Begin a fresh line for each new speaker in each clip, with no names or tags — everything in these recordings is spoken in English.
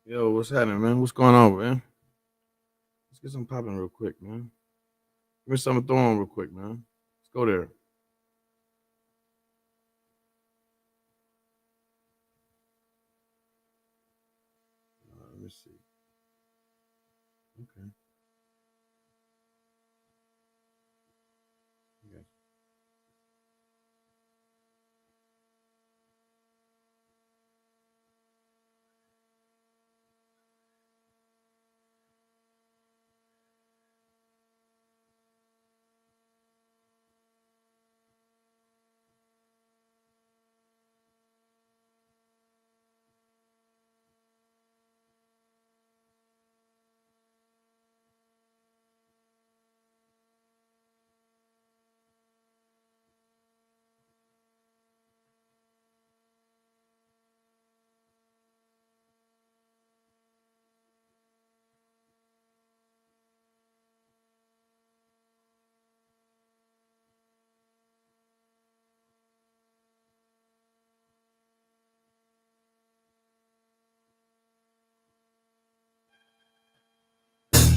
Yo, what's happening, man? What's going on, man? Let's get some popping real quick, man. Give me something to throw on real quick, man. Let's go there. Let me see. Okay. Yeah.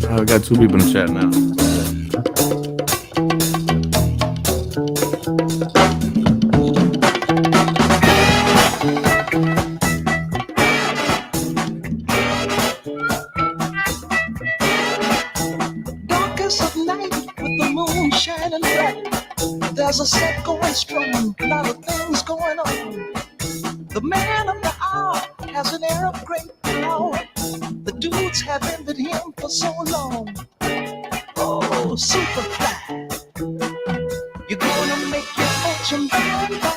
I got two people in the chat now.
Darkest of night with the moon shining bright. There's a set going strong, a lot of things going on. The man of the hour has an air of great power. The dudes have envied him for so long. Oh, Superfly, you're gonna make your fortune by and by.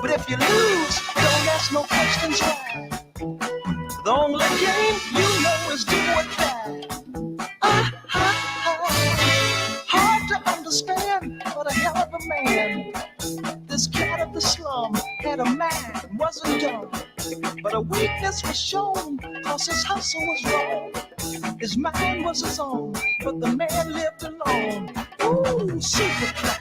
But if you lose, don't ask no questions why. The only game you know is do or die. Hard to understand, but a hell of a man. This cat of the slum had a mind, wasn't dumb. But a weakness was shown, cause his hustle was wrong. His mind was his own, but the man lived alone. Ooh, Superfly,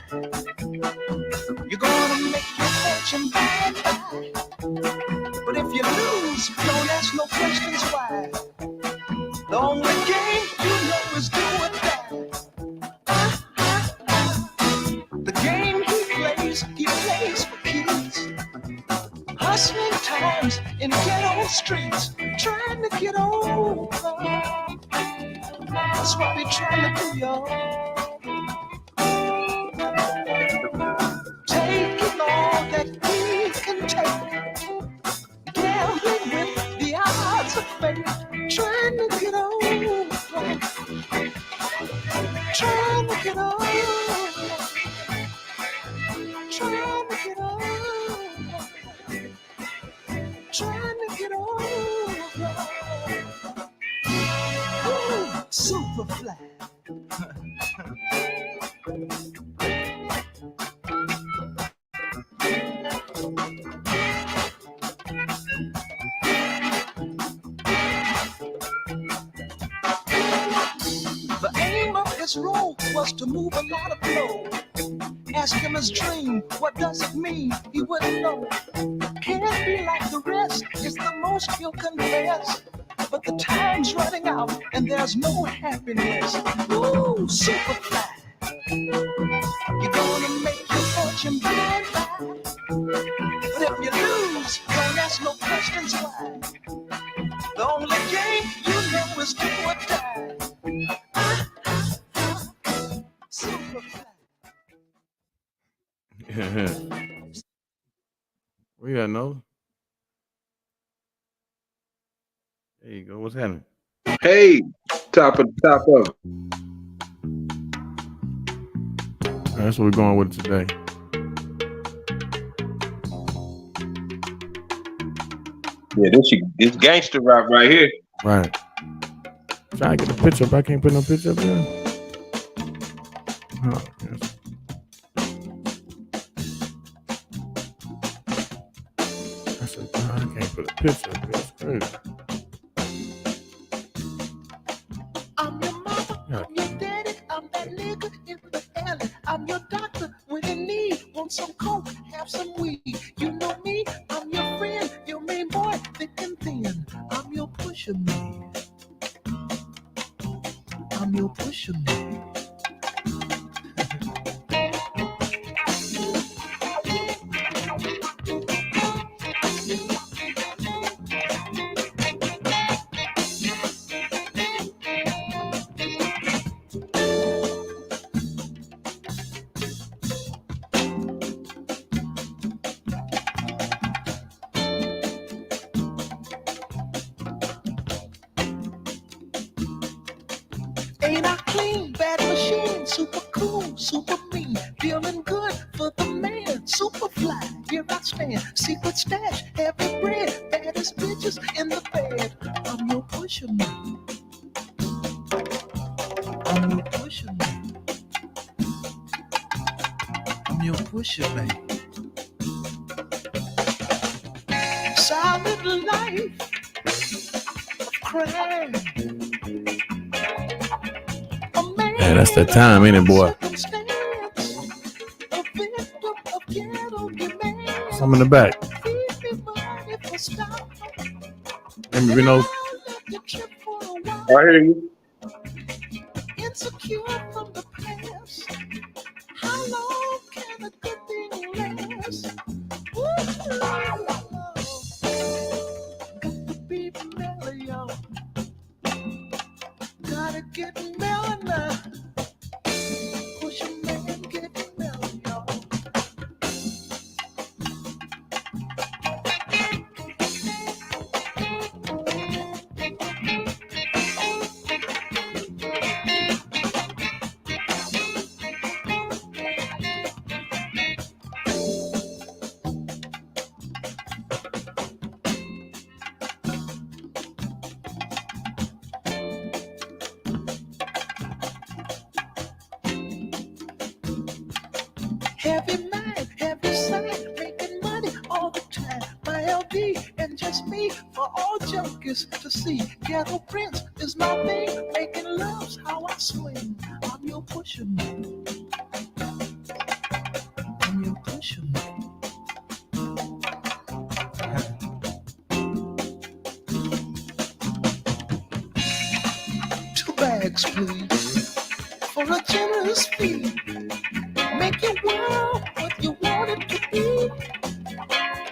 you're gonna make your fortune by and by. But if you lose, don't ask no questions why. The only game you know is do or die. The game he plays for kids. Hustling times in ghetto streets, trying to get over. That's what we're trying to do, y'all. Taking all that we can take, gambling with the odds of fate, trying to get over, trying to get over, trying to get over, trying to get over. Ooh, Superfly. The aim of his his role was to move a lot of flow. Ask him his dream, what does it mean? He wouldn't know. Can't be like the rest, it's the most he'll confess. But the time's running out and there's no happiness. Ooh, Superfly, you're gonna make your fortune by and by. But if you lose, don't ask no questions why. The only game you know is do or die. Superfly.
We got no. There you go. What's happening?
Hey, top of.
That's what we're going with today.
Yeah, this gangster rap right here.
Right. Trying to get a picture up. I can't put no picture up there. Oh, yes. I said, I can't put a picture up there. That's crazy.
I'm your mama,
Yeah.
I'm your daddy, I'm that nigga in the alley. I'm your doctor when in need. Want some coke, have some weed. You know me, I'm your friend, your main boy, thick and thin. I'm your pusher man. I'm your pusher man. Ain't I clean, bad machine, super cool, super mean, feeling good for the man, super fly, here I stand, secret stash, heavy bread, baddest bitches in the bed. I'm your pusher man. I'm your pusher man. I'm your pusher man. Solid life of crime.
Yeah, that's the time, ain't it, boy? Some in the back. Let me know.
I hear you.
Insecure from the past. How long can a good thing last? Ooh, got to be mellow, y'all. Gotta get mellow now. Push a man, get mellow, y'all. Heavy mind, heavy side, making money all the time. My LD and just me for all junkies to see. Ghetto Prince is my thing, making love's how I swing. I'm your pusher man. I'm your pusher man. 2 bags, please, for a generous fee. Make your world what you want it to be.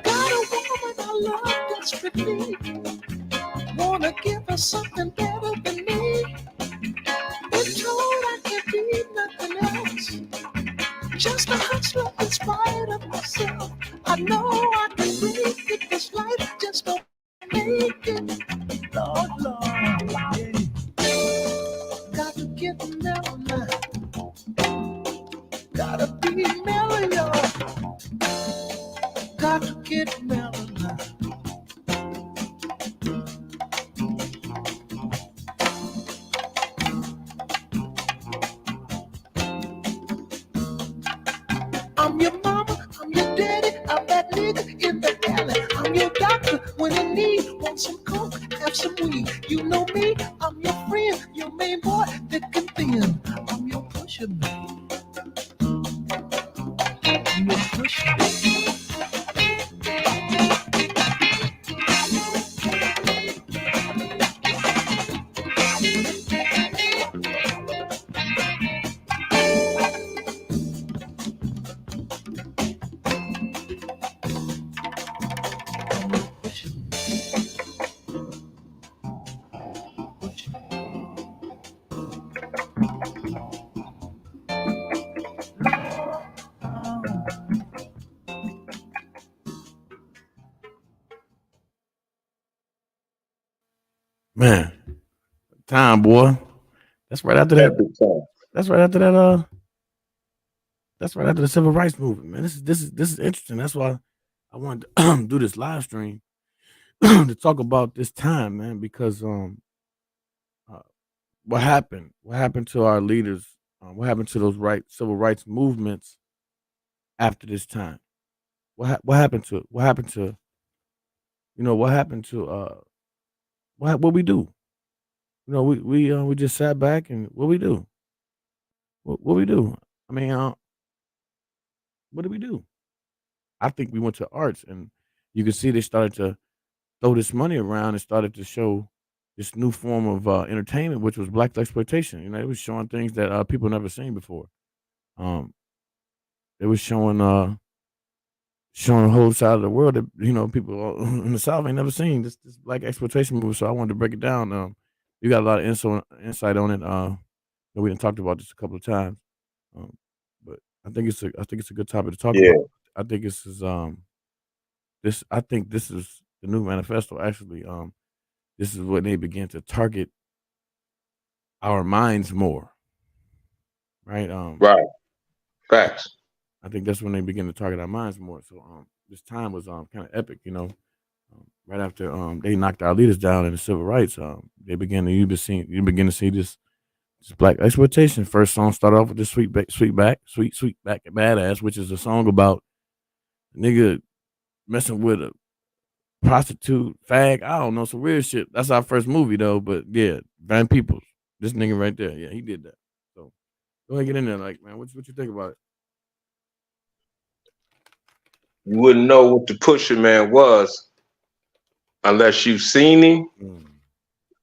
Got a woman I love desperately. Wanna give her something better than me. Been told I can't be nothing else. Just a hustler in spite of myself. I know I can make it. This life just don't make it. Lord, Lord, yeah. Got to get mellow now. Gotta be mellow, y'all. Got to get mellow now. I'm your mama, I'm your daddy, I'm that nigga in the alley. I'm your doctor when in need. Want some coke, have some weed. You know me, I'm your friend, your main boy, thick and thin. I'm your push me. You push me.
Man, time, boy. That's right after that.
Epic time.
That's right after that. That's right after the civil rights movement, man. This is interesting. That's why I wanted to do this live stream to talk about this time, man. Because what happened? What happened to our leaders? What happened to those civil rights movements after this time? What happened to it? What happened to what happened to what we do? We just sat back and what we do? What we do? I mean, what did we do? I think we went to arts, and you can see they started to throw this money around and started to show this new form of entertainment, which was black exploitation. It was showing things that people never seen before. It was showing a whole side of the world that people in the South ain't never seen this black exploitation movie. So I wanted to break it down. You got a lot of insight on it. We done talked about this a couple of times, but I think it's a good topic to talk about. I think this is the new manifesto. Actually, this is when they begin to target our minds more, right?
Right. Facts.
I think that's when they begin to target our minds more. So this time was kind of epic, right after they knocked our leaders down in the civil rights. They began to you begin to see this black exploitation. First song started off with this sweet back and badass, which is a song about a nigga messing with a prostitute, fag, I don't know, some weird shit. That's our first movie though, but yeah, Van Peoples, this nigga right there, yeah, he did that. So go ahead and get in there, like, man, what you think about it?
You wouldn't know what the Pusher Man was unless you've seen him,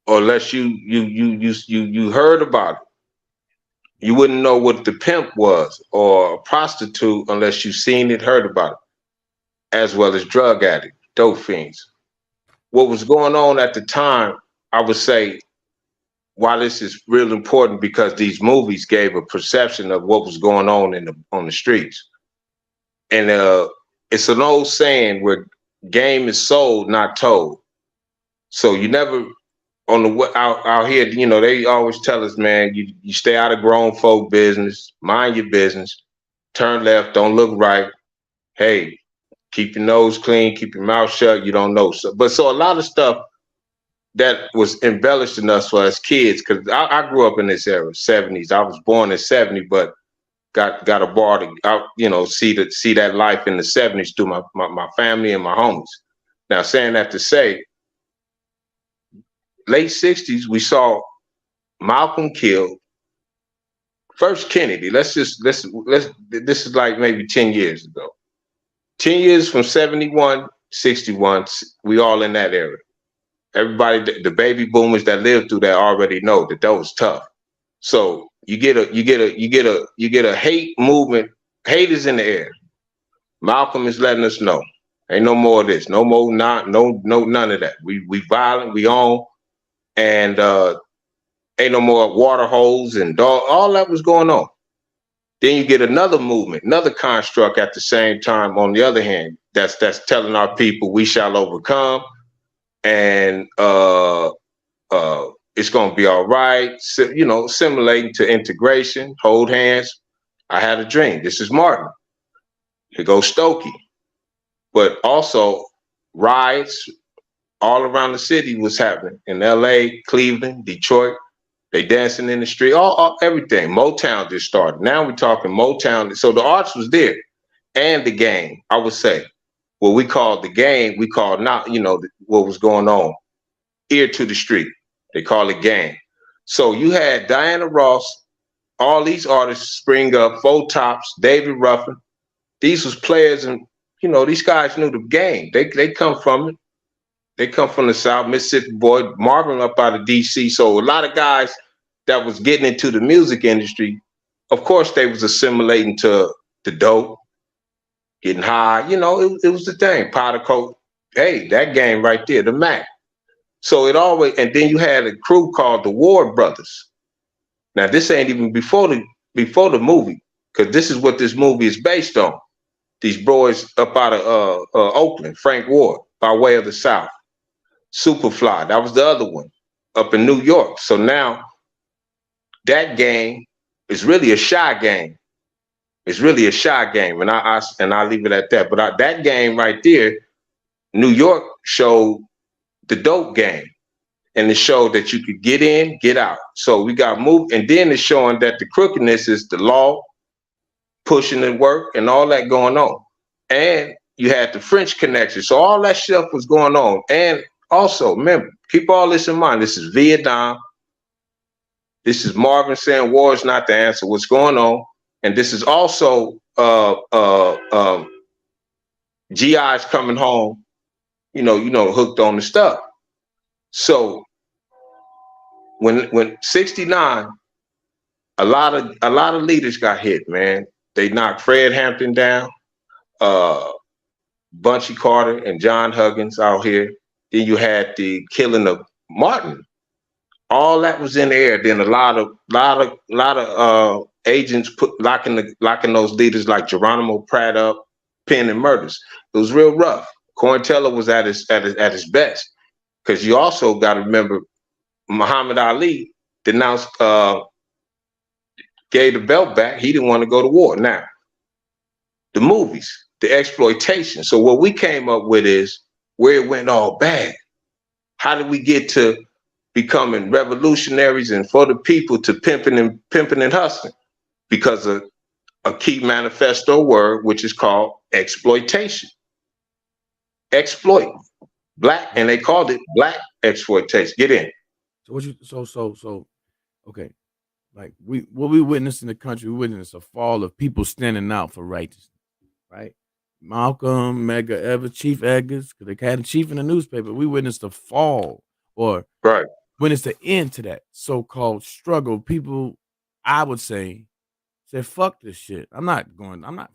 or unless you heard about it. You wouldn't know what the pimp was or a prostitute unless you've seen it, heard about it, as well as drug addict, dope fiends. What was going on at the time, I would say, why this is real important, because these movies gave a perception of what was going on on the streets. And it's an old saying where game is sold, not told. So you never out here, they always tell us, man, you stay out of grown folk business, mind your business, turn left, don't look right. Hey, keep your nose clean, keep your mouth shut. You don't know. So a lot of stuff that was embellished in us for us kids, because I grew up in this era, 70s. I was born in 70, but got a bar to see that life in the 70s through my family and my homies. Now, saying that to say, late 60s, we saw Malcolm killed. First Kennedy. This is like maybe 10 years ago. 10 years from 71, 61, we all in that era. Everybody, the baby boomers that lived through that already know that was tough. So you get a hate movement. Hate is in the air. Malcolm is letting us know, ain't no more of this, no more, none of that. We violent, we on, and ain't no more water holes and all that was going on. Then you get another movement, another construct at the same time. On the other hand, that's telling our people we shall overcome, and it's gonna be all right. So, assimilating to integration, hold hands. I had a dream. This is Martin. Here goes Stokey. But also riots all around the city was happening in LA, Cleveland, Detroit. They dancing in the street, all everything. Motown just started. Now we're talking Motown. So the arts was there, and the game. I would say, what we called the game, we called not, what was going on, ear to the street. They call it game. So you had Diana Ross all these artists spring up. Four Tops, David Ruffin. These was players, and these guys knew the game. They come from it. They come from the South, Mississippi boy, Marvin up out of DC. So a lot of guys that was getting into the music industry, of course, they was assimilating to the dope, getting high. It was the thing. Powder coat. Hey, that game right there, the Mac. So it always, and then you had a crew called the Ward Brothers. Now this ain't even before the movie, because this is what this movie is based on. These boys up out of Oakland, Frank Ward, by way of the South. Superfly, that was the other one, up in New York. So now that game is really a shy game. It's really a shy game, and I leave it at that. But that game right there, New York showed the dope game, and it showed that you could get in, get out. So we got moved, and then it's showing that the crookedness is the law, pushing the work, and all that going on. And you had the French connection, so all that stuff was going on. And also, remember, keep all this in mind. This is Vietnam. This is Marvin saying war is not the answer. What's going on? And this is also GIs coming home, hooked on the stuff. So when 69, a lot of leaders got hit, man. They knocked Fred Hampton down, Bunchy Carter and John Huggins out here. Then you had the killing of Martin. All that was in the air. Then a lot of agents locking those leaders like Geronimo Pratt up, penning murders. It was real rough. COINTELA was at his best, because you also got to remember Muhammad Ali denounced, gave the belt back. He didn't want to go to war. Now, the movies, the exploitation. So what we came up with is where it went all bad. How did we get to becoming revolutionaries and for the people to pimping and hustling? Because of a key manifesto word, which is called exploitation. Exploit. Black, and they called it black exploitation. Get in.
So okay. Like what we witnessed in the country, we witnessed a fall of people standing out for righteousness, right? Malcolm, Medgar Evers, Chief Edgar, because they had a chief in the newspaper. We witnessed the fall, or witnessed the end to that so-called struggle. People, I would say, said, fuck this shit. I'm not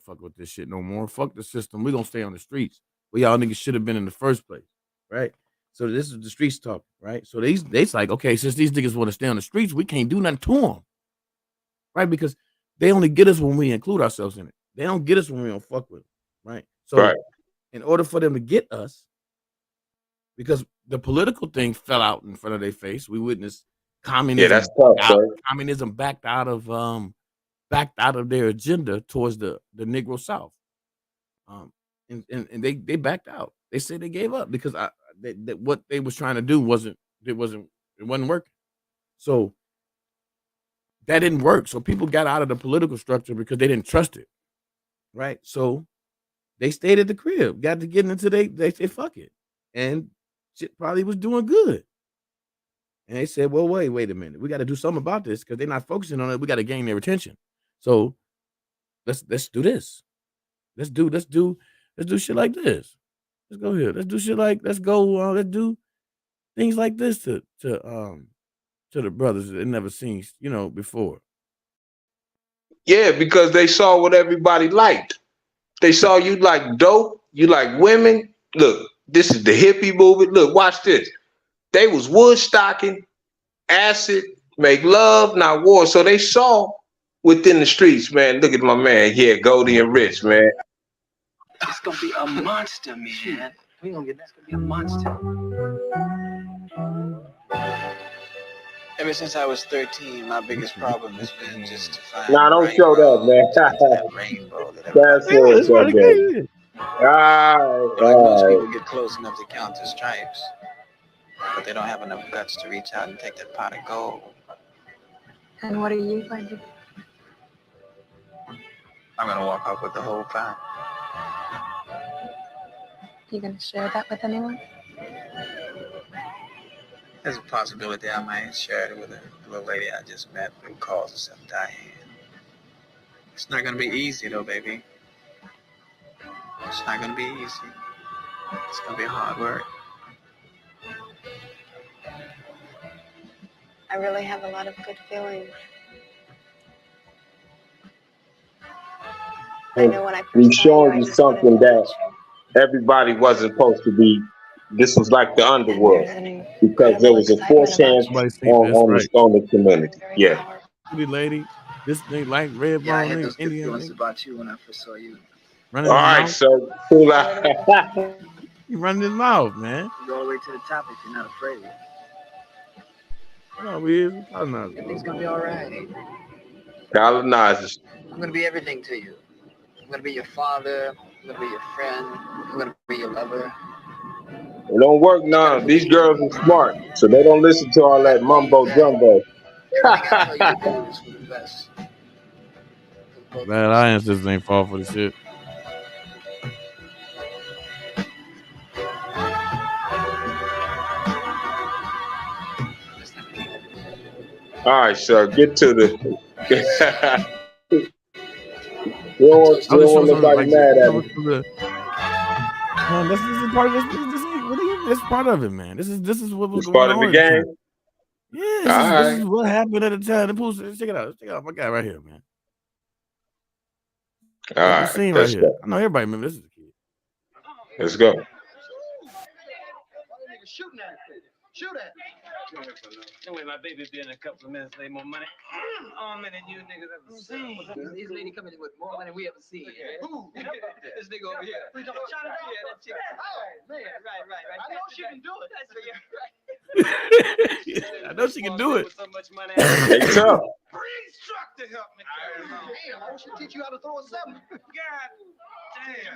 fucking with this shit no more. Fuck the system. We're gonna stay on the streets where y'all niggas should have been in the first place, right? So this is the streets talk, right? So they's like, okay, since these niggas want to stay on the streets, we can't do nothing to them, right? Because they only get us when we include ourselves in it. They don't get us when we don't fuck with them, right? So in order for them to get us, because the political thing fell out in front of their face, we witnessed communism.
Yeah, that's tough,
communism backed out of their agenda towards the Negro South, and they backed out. They said they gave up because what they was trying to do wasn't working. So that didn't work. So people got out of the political structure because they didn't trust it, right? So they stayed at the crib, got to get into they said fuck it, and shit probably was doing good. And they said, well, wait a minute, we got to do something about this because they're not focusing on it. We got to gain their attention. So let's do this. Let's do shit like this. Let's go here. Let's do things like this to the brothers that they never seen, before.
Yeah, because they saw what everybody liked. They saw you like dope, you like women. Look, this is the hippie movement. Look, watch this. They was woodstocking, acid, make love, not war. So they saw within the streets, man. Look at my man here, Goldie and Rich, man.
It's gonna be a monster, man. We gonna get that's gonna be a monster. Ever since I was 13, my biggest problem has been just to find.
Nah, don't show that, man.
Rainbow that
That's it.
Most people get close enough to count the stripes, but they don't have enough guts to reach out and take that pot of gold.
And what are you going to do?
I'm gonna walk up with the whole pot.
You gonna share that with anyone?
There's a possibility I might share it with a little lady I just met who calls herself Diane.
It's not gonna be easy though, baby. It's not gonna be easy. It's gonna be hard work.
I really have a lot of good feelings. I know when I
We've
first saw you,
shown
I
you
just wanted to
something that
touch you.
everybody wasn't supposed to be. This was like the
And
underworld
there's an
because there
incredible
was a
excitement
forced
about
hand
you.
Somebody see this, right?
on the
And
community.
it's very
Yeah.
powerful.
Pretty lady. This nigga like red
Yeah, I
bone
had
nigga,
those good
Indian
feelings
nigga,
about you when I first saw you.
running
All
his
right,
mouth.
so cool
So
out.
what are we?
He running his mouth, man.
You go all the way to the top if you're not afraid.
No, we is. We colonizers,
Everything's
bro.
gonna be all right.
Colonizers.
I'm gonna be everything to you. I'm gonna be your father. I'm gonna be your friend. I'm gonna be your lover.
It don't work now. These girls are smart, so they don't listen to all that mumbo jumbo.
Everything I tell you to do is for the best. For both of
Glad
us.
our ancestors ain't fall for the shit.
All right, sir, get to the. We
I
don't
was just showing
want
something
nobody
like
mad at
coming
us.
through the. Man, this is part of this. This ain't what do you? This part of it, man. This is what was
It's
going
part of the
on at the time.
game.
Yeah,
All
this
right.
is what happened at the time. The pool, check it out. Let's check it out. My guy right here, man.
All
The
right.
scene right
Let's
here.
go.
I know everybody remember this is a kid.
Let's go.
Shooting at it. Shoot at it.
Anyway, my baby be in a couple of minutes, need more money. All minute you niggas ever seen.
This lady coming in with more money we ever seen.
Who?
This nigga over here.
We talking shot it out?
Yeah, that chick.
Oh, man.
Right.
I know she can do it.
That's right.
I know she can do it.
With so much money,
They tough.
Breeze truck to help me carry it on.
Damn, I should teach you how to throw a seven.
God damn.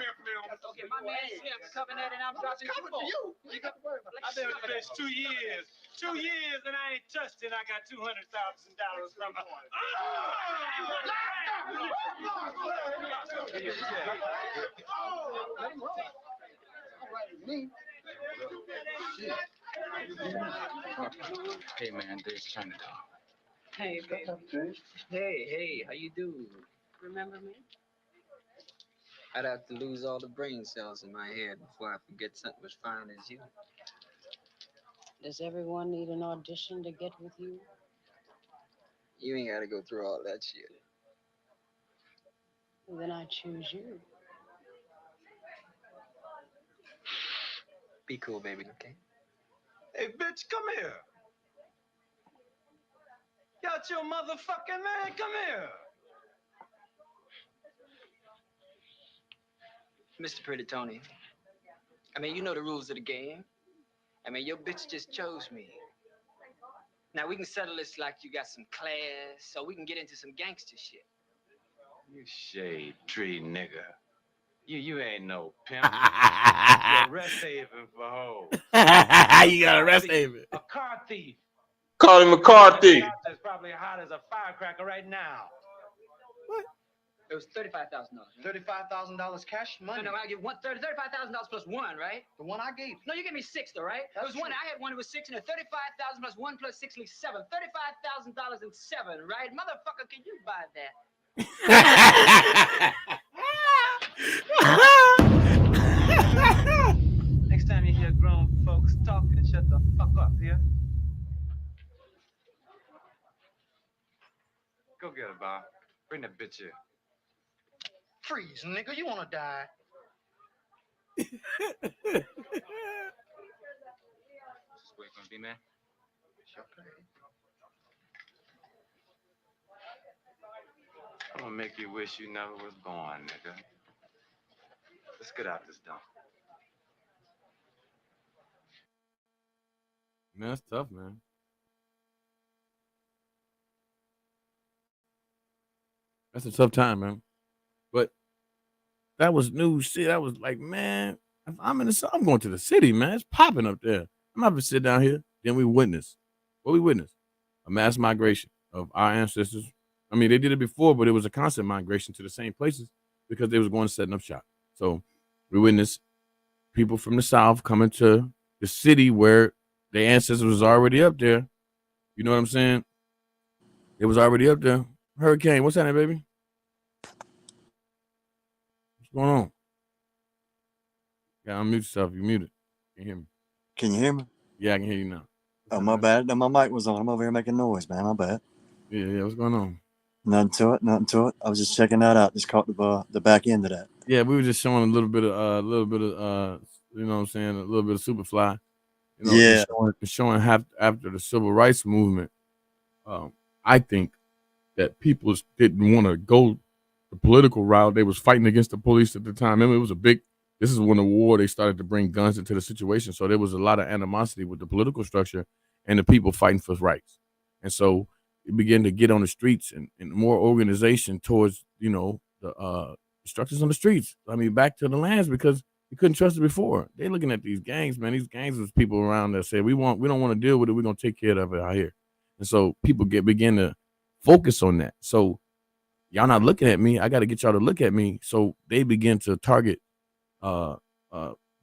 Okay, my man here coming in and I'm dropping
Coming to you. You got to worry about it.
I've been with the bitch 2 years. 2 years and I ain't touched it. I got $200,000 from her.
Hey man, there's Chinatown.
Hey, baby.
Hey, how you do?
Remember me?
I'd have to lose all the brain cells in my head before I forget something as fine as you.
Does everyone need an audition to get with you?
You ain't gotta go through all that shit.
Well, then I choose you.
Be cool, baby, okay?
Hey, bitch, come here. Got your motherfucking man. Come here.
Mr. Pretty Tony. I mean, you know the rules of the game. I mean, your bitch just chose me. Now we can settle this like you got some class, so we can get into some gangster shit.
You shade tree nigga. You ain't no pimp. You're a rest haven for hoes.
You got a rest haven.
A car thief.
Call him McCarthy.
That's probably hot as a firecracker right now.
It was $35,000.
$35,000 cash money.
No, I give $35,000 plus one, right?
The one I gave.
No, you gave me six, though, right?
That's
It was one.
true.
I had one. It was six, and 35,000 plus one plus six leaves seven. $35,000 and seven, right? Motherfucker, can you buy that?
Next time you hear grown folks talking, shut the fuck up, yeah? Go get her, Bob. Bring that bitch here.
Freeze, nigga. You want to die.
This way gonna be, man. I'm gonna make you wish you never was born, nigga. Let's get out this dump.
Man, that's tough, man. That's a tough time, man. But that was new shit. I was like, man, if I'm I'm going to the city, man. It's popping up there. I'm not gonna sit down here. Then we witness. What we witnessed? A mass migration of our ancestors. I mean, they did it before, but it was a constant migration to the same places because they was going to setting up shop. So we witnessed people from the South coming to the city where their ancestors was already up there. You know what I'm saying? It was already up there. Hurricane, what's happening, baby? going on? Yeah, unmute yourself. You muted. Can you hear me?
Can you hear me?
Yeah, I can hear you now.
Oh, my bad. No, my mic was on. I'm over here making noise, man. My bad.
Yeah. What's going on?
Nothing to it. I was just checking that out. Just caught the back end of that.
Yeah, we were just showing a little bit of you know what I'm saying, a little bit of Superfly. You know,
Yeah.
showing after the civil rights movement. I think that people didn't want to go the political route. They was fighting against the police at the time. Remember, it was this is when the war, they started to bring guns into the situation. So there was a lot of animosity with the political structure and the people fighting for rights. And so it began to get on the streets and more organization towards, you know, the structures on the streets. I mean, back to the lands, because you couldn't trust it before. They're looking at these gangs, man. These gangs was people around that said, we don't want to deal with it. We're going to take care of it out here. And so people begin to focus on that. So y'all not looking at me. I got to get y'all to look at me. So they begin to target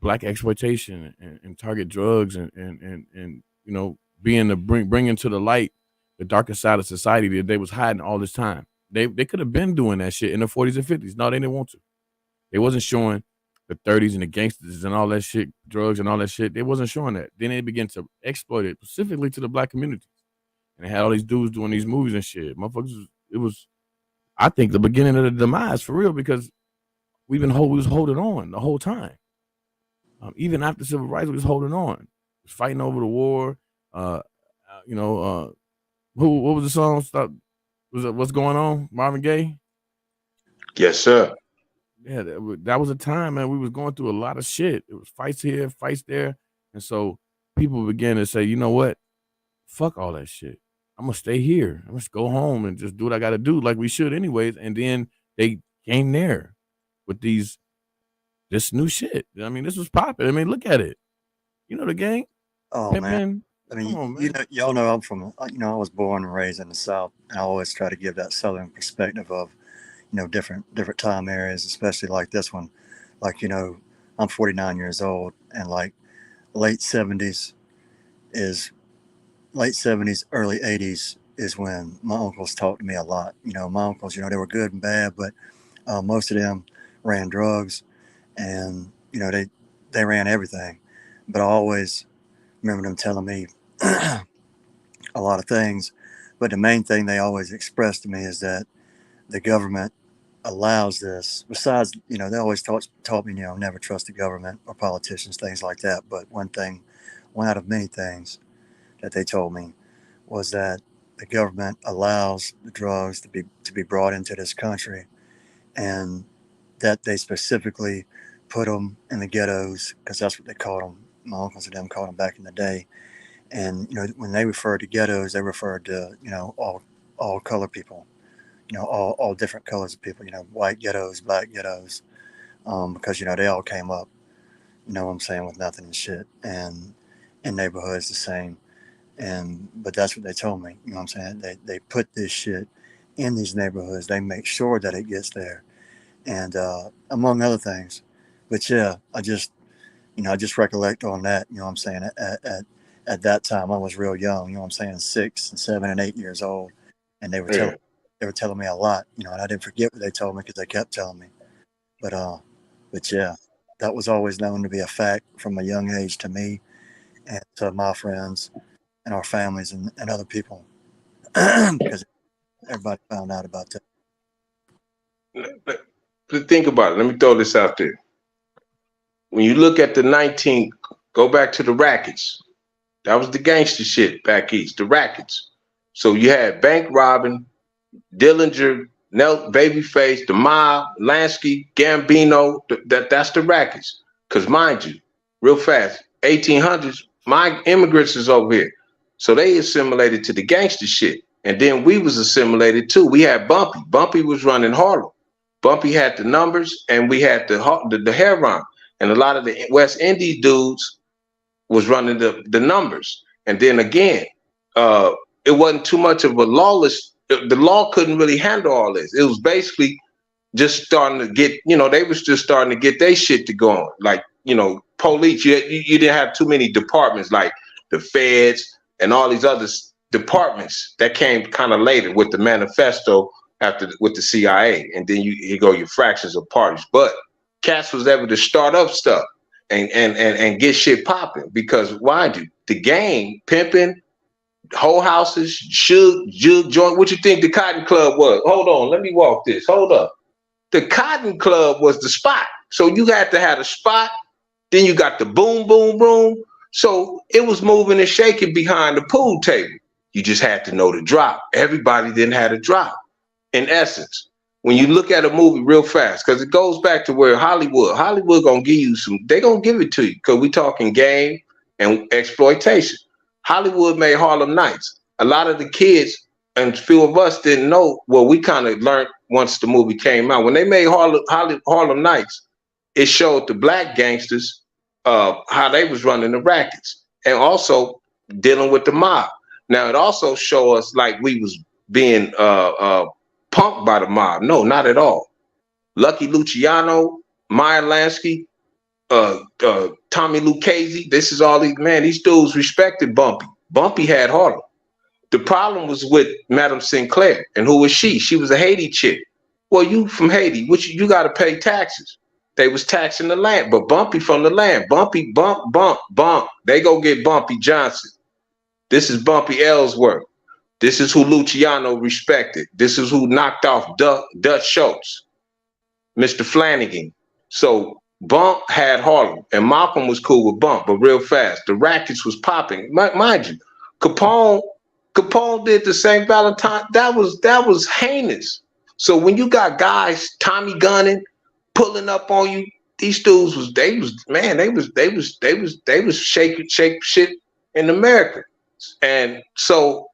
black exploitation and target drugs and you know, being to bringing to the light the darker side of society that they was hiding all this time. They could have been doing that shit in the 40s and 50s. No, they didn't want to. They wasn't showing the 30s and the gangsters and all that shit, drugs and all that shit. They wasn't showing that. Then they began to exploit it specifically to the black community. And they had all these dudes doing these movies and shit. Motherfuckers, it was, I think, the beginning of the demise for real, because we was holding on the whole time. Even after civil rights, we was holding on, fighting over the war. You know, what was the song? Was it What's Going On? Marvin Gaye.
Yes, sir.
Yeah, that was a time, man. We was going through a lot of shit. It was fights here, fights there, and so people began to say, you know what? Fuck all that shit. I'm gonna stay here. I'm gonna go home and just do what I gotta do, like we should anyways. And then they came there with this new shit. I mean, this was popping. I mean, look at it. You know the gang?
Oh, man. I mean,
on,
you know, y'all know I'm from, you know, I was born and raised in the South, and I always try to give that Southern perspective of, you know, different time areas, especially like this one. Like, you know, I'm 49 years old, and like late 70s, early 80s is when my uncles talked to me a lot. You know, my uncles, you know, they were good and bad, but most of them ran drugs, and, you know, they ran everything. But I always remember them telling me a lot of things. But the main thing they always expressed to me is that the government allows this. Besides, you know, they always taught me, you know, never trust the government or politicians, things like that. But one out of many things that they told me was that the government allows the drugs to be brought into this country, and that they specifically put them in the ghettos, because that's what they called them. My uncles and them called them back in the day. And, you know, when they referred to ghettos, they referred to, you know, all color people, you know, all different colors of people, you know, white ghettos, black ghettos, because, you know, they all came up, you know what I'm saying, with nothing and shit, and in neighborhoods the same. But that's what they told me, you know what I'm saying? They put this shit in these neighborhoods. They make sure that it gets there, and among other things. But yeah, I just recollect on that, you know what I'm saying? At that time, I was real young, you know what I'm saying, 6 and 7 and 8 years old, and they were telling me a lot, you know, and I didn't forget what they told me because they kept telling me. But yeah, that was always known to be a fact from a young age to me and to my friends and our families and other people, because everybody found out about that.
But think about it. Let me throw this out there. When you look at go back to the rackets. That was the gangster shit back east, the rackets. So you had bank robbing, Dillinger, Babyface, the Mob, Lansky, Gambino. That's the rackets. Because mind you, real fast, 1800s, my immigrants is over here. So they assimilated to the gangster shit. And then we was assimilated too. We had Bumpy. Bumpy was running Harlem. Bumpy had the numbers, and we had the heroin. And a lot of the West Indies dudes was running the numbers. And then again, it wasn't too much of a lawless, the law couldn't really handle all this. It was basically just starting to get, you know, they was just starting to get their shit to go on. Like, you know, police, you didn't have too many departments like the feds and all these other departments that came kind of later with the manifesto with the CIA. And then you go your fractions of parties. But cats was able to start up stuff and get shit popping. Because mind you, the game, pimping, whole houses, jug joint. What you think the Cotton Club was? Hold on, let me walk this. Hold up. The Cotton Club was the spot. So you had to have a spot. Then you got the boom, boom, boom. So it was moving and shaking behind the pool table. You just had to know the drop. Everybody didn't have a drop. In essence, when you look at a movie real fast, because it goes back to where Hollywood gonna give you some, they gonna give it to you, because we talking game and exploitation. Hollywood made Harlem Nights. A lot of the kids and few of us didn't know. Well, we kind of learned once the movie came out. When they made Harlem Nights, it showed the black gangsters how they was running the rackets and also dealing with the mob. Now it also showed us like we was being punked by the mob. No, not at all. Lucky Luciano, Meyer Lansky, Tommy Lucchese, this is all these dudes respected Bumpy. Bumpy had Harlem. The problem was with Madame Sinclair. And who was she? She was a Haiti chick. Well, you from Haiti, which you got to pay taxes. They was taxing the land, but Bumpy from the land. Bumpy, bump. They go get Bumpy Johnson. This is Bumpy Ellsworth. This is who Luciano respected. This is who knocked off Dutch Schultz, Mr. Flanagan. So Bump had Harlem, and Malcolm was cool with Bump, but real fast. The rackets was popping. Mind you, Capone did the St. Valentine. That was heinous. So when you got guys Tommy gunning, pulling up on you, these dudes was shaking shit in America. And so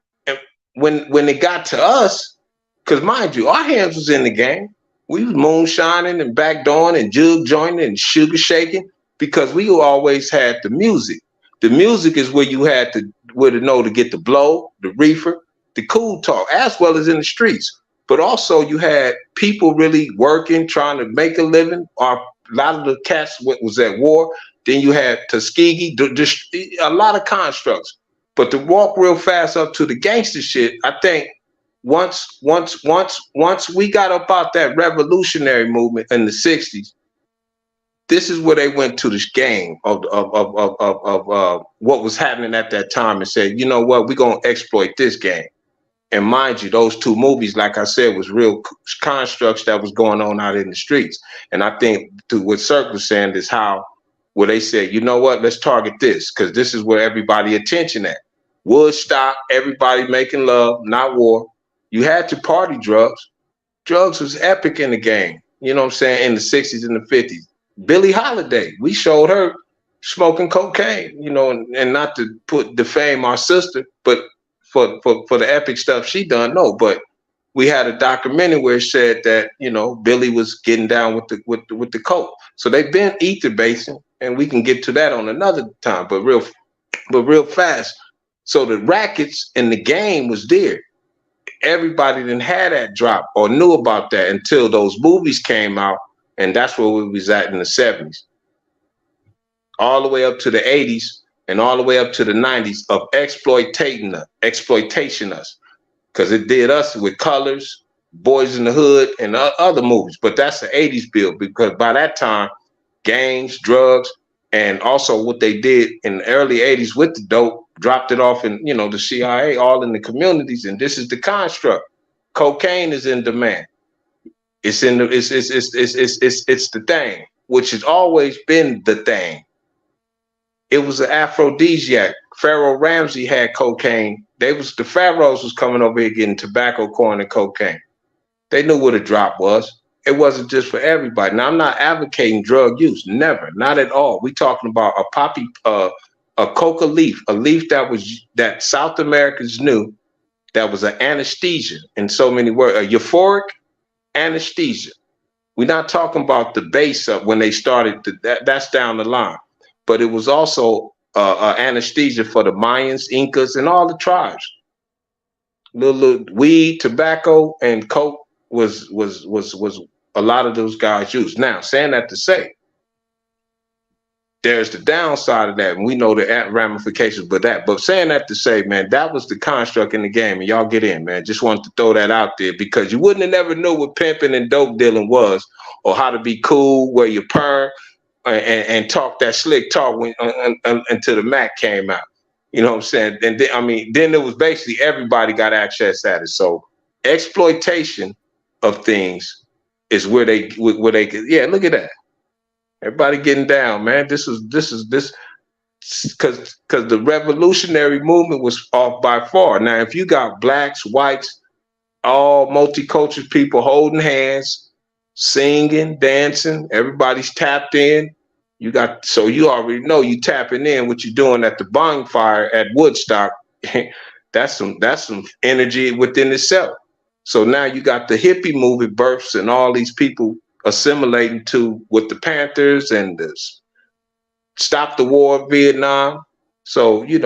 when it got to us, because mind you, our hands was in the game. We was moonshining and backdooring and jug jointing and sugar shaking because we always had the music. The music is where you had to know to get the blow, the reefer, the cool talk, as well as in the streets. But also you had people really working, trying to make a living. A lot of the cats was at war. Then you had Tuskegee, a lot of constructs. But to walk real fast up to the gangster shit, I think once we got up out that revolutionary movement in the 60s, this is where they went to this game of what was happening at that time and said, you know what, we're going to exploit this game. And mind you, those two movies, like I said, was real constructs that was going on out in the streets. And I think to what Cirque was saying is how, where they said, you know what, let's target this, because this is where everybody attention at. Woodstock, everybody making love, not war. You had your party drugs. Drugs was epic in the game, you know what I'm saying, in the 60s and the 50s. Billie Holiday, we showed her smoking cocaine, you know, and not to defame our sister, but for the epic stuff she done, no. But we had a documentary where it said that, you know, Billie was getting down with the coke. So they've been ether basing, and we can get to that on another time. But real fast. So the rackets in the game was there. Everybody didn't have that drop or knew about that until those movies came out. And that's where we was at in the 70s. All the way up to the 80s and all the way up to the 90s of exploitation us. Because it did us with Colors, Boys in the Hood, and other movies. But that's the 80s build, because by that time, gangs, drugs, and also what they did in the early 80s with the dope, dropped it off in, you know, the CIA, all in the communities. And this is the construct. Cocaine is in demand. It's in the it's the thing, which has always been the thing. It was an aphrodisiac. Pharaoh Ramsey had cocaine. The pharaohs was coming over here getting tobacco, corn, and cocaine. They knew what a drop was. It wasn't just for everybody. Now, I'm not advocating drug use. Never, not at all. We talking about a poppy, a coca leaf, a leaf that South Americans knew that was an anesthesia in so many words, a euphoric anesthesia. We're not talking about the base up when they started. That's down the line. But it was also anesthesia for the Mayans, Incas, and all the tribes. Little weed, tobacco, and coke was a lot of those guys used. Now, saying that to say, there's the downside of that, and we know the ramifications. But saying that to say, man, that was the construct in the game, and y'all get in, man. Just wanted to throw that out there because you wouldn't have never knew what pimping and dope dealing was, or how to be cool, wear your purr, and talk that slick talk until the Mac came out. You know what I'm saying? And then it was basically everybody got access at it. So exploitation of things is where they could. Yeah, look at that. Everybody getting down, man. This because the revolutionary movement was off by far. Now, if you got blacks, whites, all multicultural people holding hands, singing, dancing, everybody's tapped in. You already know you tapping in what you're doing at the bonfire at Woodstock. that's some energy within itself. So now you got the hippie movement births and all these people assimilating to with the Panthers and the stop the war of Vietnam. So it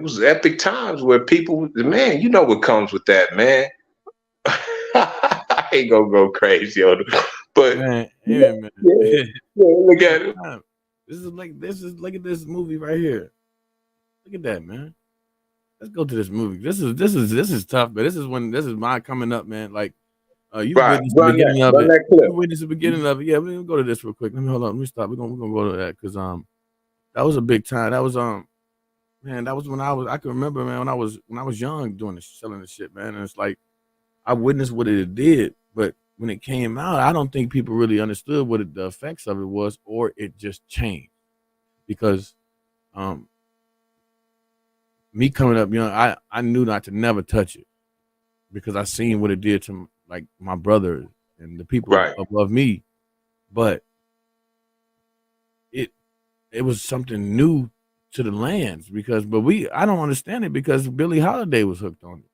was epic times where people, man, you know what comes with that, man. I ain't gonna go crazy on it, but
Man,
yeah,
man.
yeah, look at it.
Look at this movie right here. Look at that, man. Let's go to this movie. This is tough, but this is mine coming up, man. Like you witnessed the beginning of it. You witnessed the beginning of it. Yeah, we're gonna go to this real quick. Hold on. Let me stop. We're gonna go to that because that was a big time. That was man, that was when I can remember, man, when I was young doing this, selling this shit, man. And it's like I witnessed what it did, but when it came out, I don't think people really understood what the effects of it was, or it just changed. Because me coming up young, I knew not to never touch it because I seen what it did to like my brother and the people above me. But it was something new to the lands I don't understand it because Billie Holiday was hooked on it.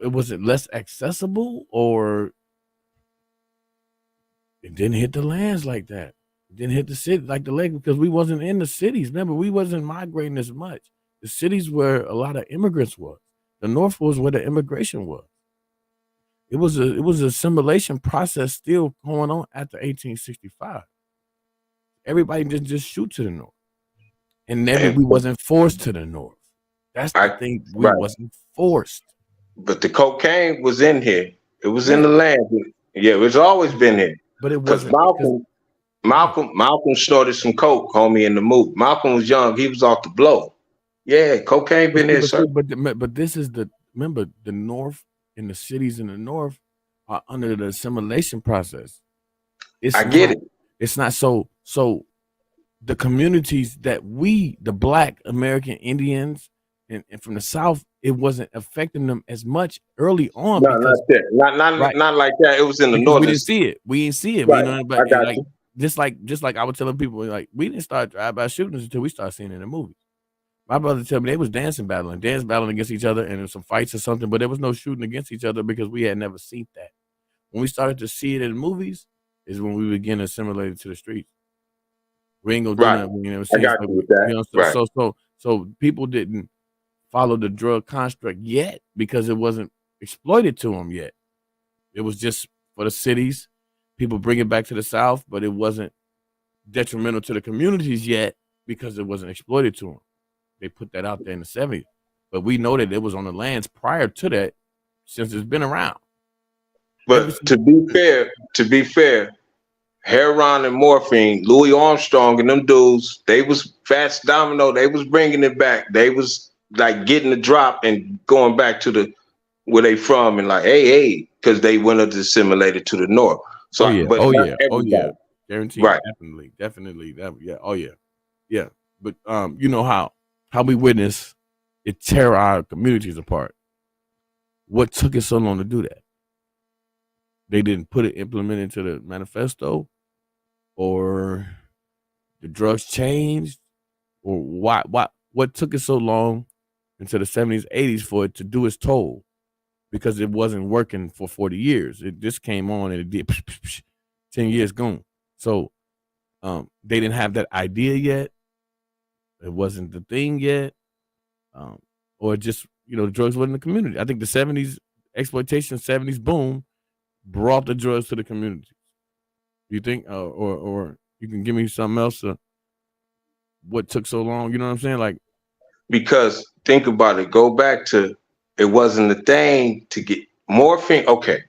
Was it less accessible, or it didn't hit the lands like that? It didn't hit the city like the lake because we wasn't in the cities. Remember, we wasn't migrating as much. The cities where a lot of immigrants was. The North was where the immigration was. It was a assimilation process still going on after 1865. Everybody didn't just shoot to the North. And then we wasn't forced to the North. That's the thing. We wasn't forced.
But the cocaine was in here. It was in the land. Yeah, it's always been here.
But it wasn't
Malcolm snorted some coke, homie, in the movie. Malcolm was young. He was off the blow. Yeah, cocaine been there, sir.
But this is remember, the North and the cities in the North are under the assimilation process.
I get it.
It's not so the communities that the Black American Indians and from the South, it wasn't affecting them as much early on.
No, not that. Not like that. It was in the North.
We didn't see it. We didn't see it.
Right.
You know, but like, just like I was telling people, like we didn't start drive-by shootings until we started seeing it in the movies. My brother told me they was dance battling against each other, and there was some fights or something, but there was no shooting against each other because we had never seen that. When we started to see it in the movies, is when we began to assimilate it to the streets. We ain't gonna do that. You know,
I got you with that.
You know, so people didn't follow the drug construct yet because it wasn't exploited to them yet. It was just for the cities. People bring it back to the South, but it wasn't detrimental to the communities yet because it wasn't exploited to them. They put that out there in the 70s. But we know that it was on the lands prior to that since it's been around.
But to be fair, heroin and morphine, Louis Armstrong and them dudes, they was Fats Domino, they was bringing it back. They was like getting the drop and going back to where they from and like, hey, because they went up to assimilate to the North. So,
guaranteed, right? Definitely, yeah. But you know how we witness it tear our communities apart. What took it so long to do that? They didn't implement it into the manifesto, or the drugs changed, or what took it so long into the 70s, 80s for it to do its toll? Because it wasn't working for 40 years. It just came on and it did 10 years gone. So they didn't have that idea yet. It wasn't the thing yet. Or just, drugs wasn't in the community. I think the 70s exploitation, 70s boom brought the drugs to the community? Do you think, or you can give me something else? What took so long? You know what I'm saying? Like,
Because think about it. Go back to, it wasn't a thing to get morphine. Okay.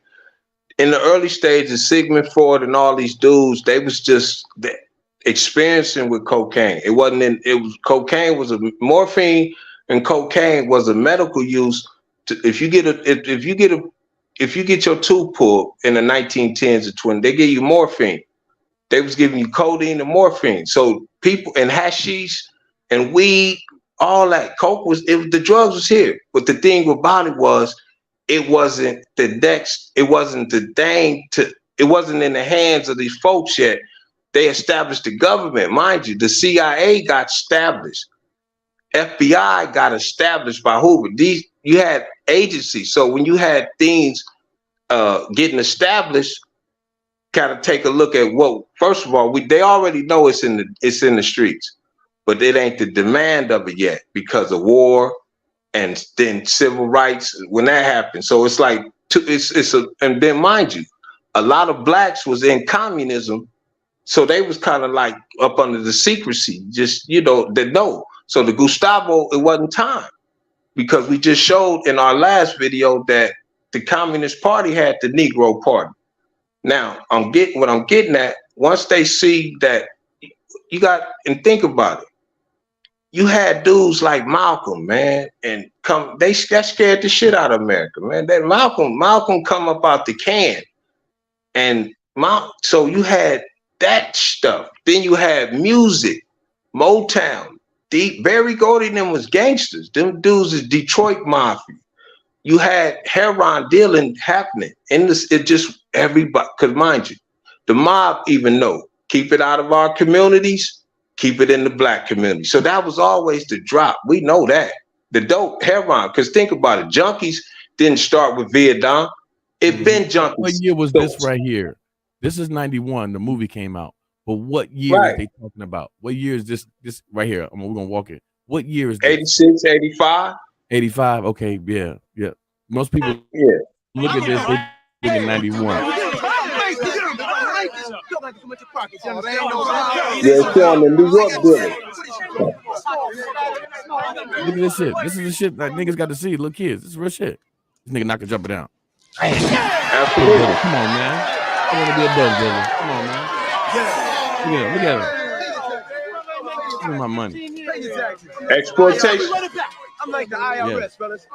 In the early stages, Sigmund Freud and all these dudes, they was just experiencing with cocaine. It wasn't cocaine was a morphine, and cocaine was a medical use. If you get your tooth pulled in the 1910s or 20s, they give you morphine. They was giving you codeine and morphine. So people, and hashish and weed, all that, coke the drugs was here. But the thing about it was, it wasn't in the hands of these folks yet. They established the government, mind you. The CIA got established. FBI got established by Hoover. You had agencies. So when you had things getting established, kind of take a look at what. First of all, they already know it's in the streets, but it ain't the demand of it yet because of war and then civil rights when that happened. So it's like and then mind you, a lot of blacks was in communism, so they was kind of like up under the secrecy, just they know. So the Gustavo, it wasn't time, because we just showed in our last video that the Communist Party had the Negro Party. Now what I'm getting at, once they see that you got, and think about it, you had dudes like Malcolm, man, and that scared the shit out of America, man. That Malcolm come up out the can, and so you had that stuff. Then you had music, Motown. Barry Gordy and them was gangsters. Them dudes is Detroit Mafia. You had heroin dealing happening in this. It just everybody, because mind you, the mob even know, keep it out of our communities. Keep it in the black community. So that was always the drop. We know that. The dope, heroin, because think about it. Junkies didn't start with Vietnam. It been junkies.
What year was this right here? This is 91. The movie came out. But what year is they talking about? What year is this right here? We're going to walk it. What year is this?
86, 85?
85? Okay, yeah. Most people look at this, they think in 91.
Yeah, on the New York building.
Look at this shit. This is the shit that niggas got to see. Look, kids, this is real shit. This nigga knock a jumper down.
Absolutely.
Come on, man. I want to be a dog, brother. Come on, man. Look at him. Give me my money.
Exploitation.
I'm like the IRS, fellas.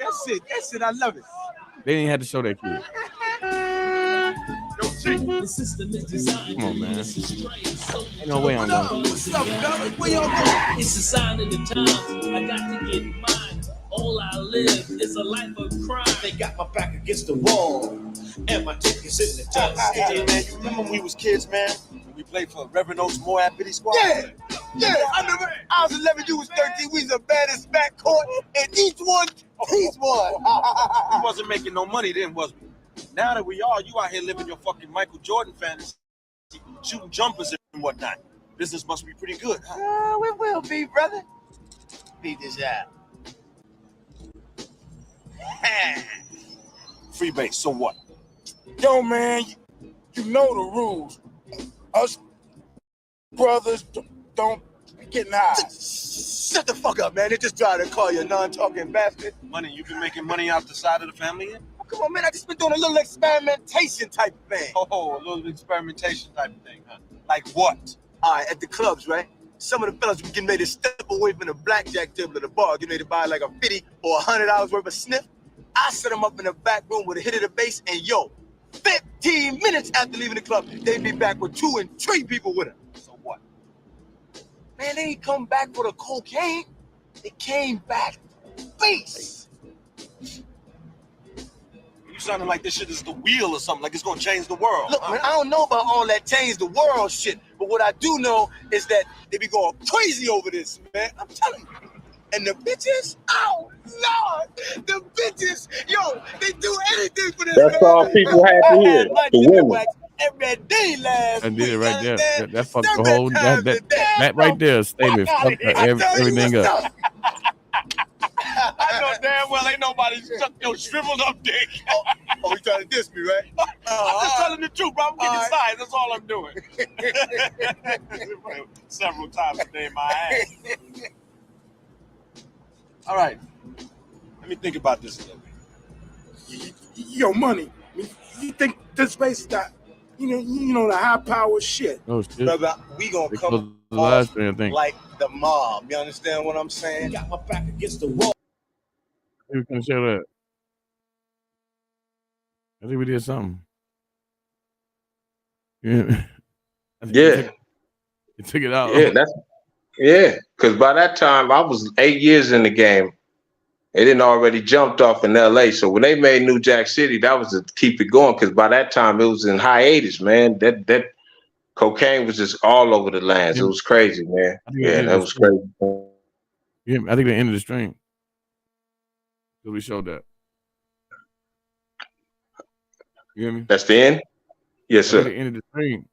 That's it. I love it.
They didn't have to show that kid. Come on, man. Ain't no way I'm going.
What's up, fellas? Where y'all going?
It's a sign of the times. I got to get mine. All I live is a life of crime.
They got my back against the wall, and my dick is in the dust. Hey, man, you remember when we was kids, man? We played for Reverend Oaks Moab Biddy Squad. Yeah, I remember. I was 11, you was 13. We was the baddest backcourt, and each one. We wasn't making no money then, was we? Now that we are, you out here living your fucking Michael Jordan fantasy, shooting jumpers and whatnot. Business must be pretty good, huh? It will be, brother. Beat this out. Free base, so what?
Yo, man, you know the rules. Us brothers don't be getting high.
Shut the fuck up, man. They just tried to call you a non-talking bastard. Money? You been making money out the side of the family yet? Oh, come on, man. I just been doing a little experimentation type thing. Oh, a little experimentation type of thing, huh? Like what? All right, at the clubs, right? Some of the fellas were getting ready to step away from the blackjack table at the bar, getting ready to buy like a $50 or $100 worth of sniff. I set them up in the back room with a hit of the bass, and 15 minutes after leaving the club, they'd be back with 2 and 3 people with them. So what? Man, they didn't come back for the cocaine. They came back bass. You sounding like this shit is the wheel or something, like it's gonna change the world. Look, man, I don't know about all that change the world shit, but what I do know is that they be going crazy over this, man. I'm telling you. And the bitches, oh Lord, the bitches, they do anything for this.
That's all people have to hear. The women.
Every day last
I did it right there. That fucked the whole that right there statement fucked everything up.
I know damn well ain't nobody sucked your shriveled up dick. Oh, you trying to diss me, right? I'm just telling the truth, bro. I'm getting size. That's all I'm doing. Several times a day, my ass. All right. Let me think about this a little bit.
Yo, money. You think this space is that, you know the high power shit?
Oh shit.
Brother, we gonna
They
come
closed the
off
live stream, I think.
like the mob. You understand what I'm saying?
Got my back against the wall.
We can share that. I think we did something. Yeah. I think
Yeah,
you took it out.
Because by that time I was 8 years in the game. They didn't already jumped off in LA. So when they made New Jack City, that was to keep it going. Because by that time it was in hiatus, man. That cocaine was just all over the lands. It was crazy, man. Yeah, that was crazy.
Yeah, I think they ended the stream. So we showed that. You hear me?
That's the end? Yes,
I think
sir.
they ended the stream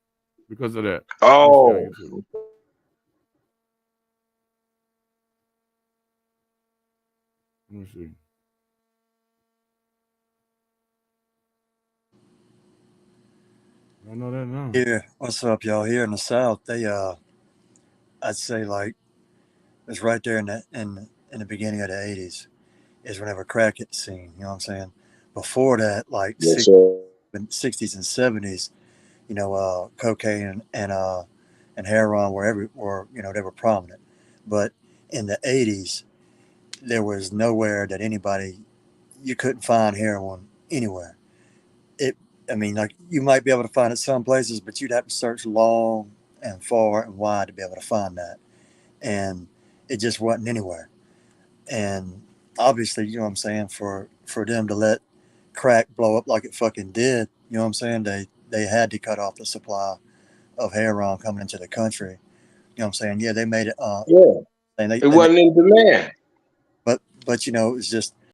because of that.
Oh.
Let me see. I know that now.
Here, what's up, y'all? Here in the South, they I'd say like it's right there in the beginning of the '80s is whenever crack hit the scene. You know what I'm saying? Before that, like
Yes, sir.
60s and 70s, cocaine and heroin were they were prominent. But in the '80s, there was nowhere that you couldn't find heroin anywhere. Like you might be able to find it some places, but you'd have to search long and far and wide to be able to find that. And it just wasn't anywhere. And obviously, you know what I'm saying, for them to let crack blow up like it fucking did, you know what I'm saying, they had to cut off the supply of heroin coming into the country. You know what I'm saying? Yeah, they made it
It wasn't in demand.
But it was just